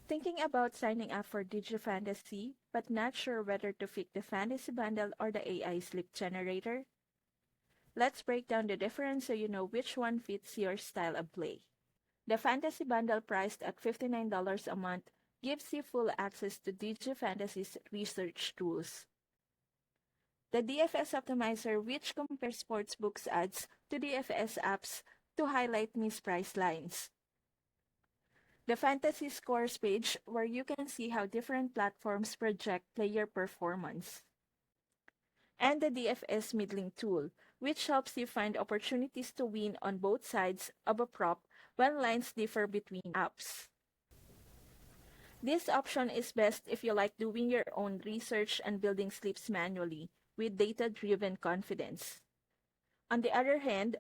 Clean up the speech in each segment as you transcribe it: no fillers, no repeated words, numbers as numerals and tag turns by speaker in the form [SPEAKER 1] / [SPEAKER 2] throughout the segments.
[SPEAKER 1] Thinking about signing up for DigiFantasy, but not sure whether to pick the Fantasy Bundle or the AI Sleep Generator? Let's break down the difference so you know which one fits your style of play. The Fantasy Bundle, priced at $59 a month, gives you full access to DigiFantasy's research tools. The DFS Optimizer, which compares sportsbooks ads to DFS apps to highlight mispriced lines. The Fantasy Scores page, where you can see how different platforms project player performance. And the DFS Middling tool, which helps you find opportunities to win on both sides of a prop when lines differ between apps. This option is best if you like doing your own research and building slips manually with data-driven confidence. On the other hand,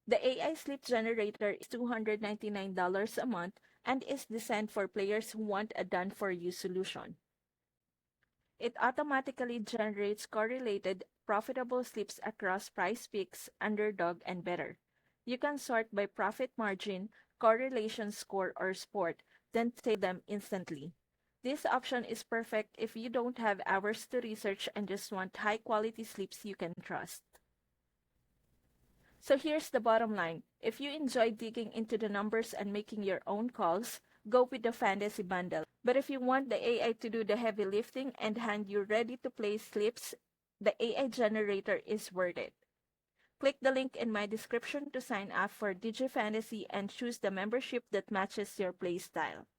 [SPEAKER 1] the AI Sleep Generator is $299 a month and is designed for players who want a done-for-you solution. It automatically generates correlated, profitable slips across price picks, underdog, and better. You can sort by profit margin, correlation score, or sport, then save them instantly. This option is perfect if you don't have hours to research and just want high-quality slips you can trust. So here's the bottom line. If you enjoy digging into the numbers and making your own calls, go with the Fantasy Bundle. But if you want the AI to do the heavy lifting and hand you ready-to-play slips, the AI Generator is worth it. Click the link in my description to sign up for DigiFantasy and choose the membership that matches your playstyle.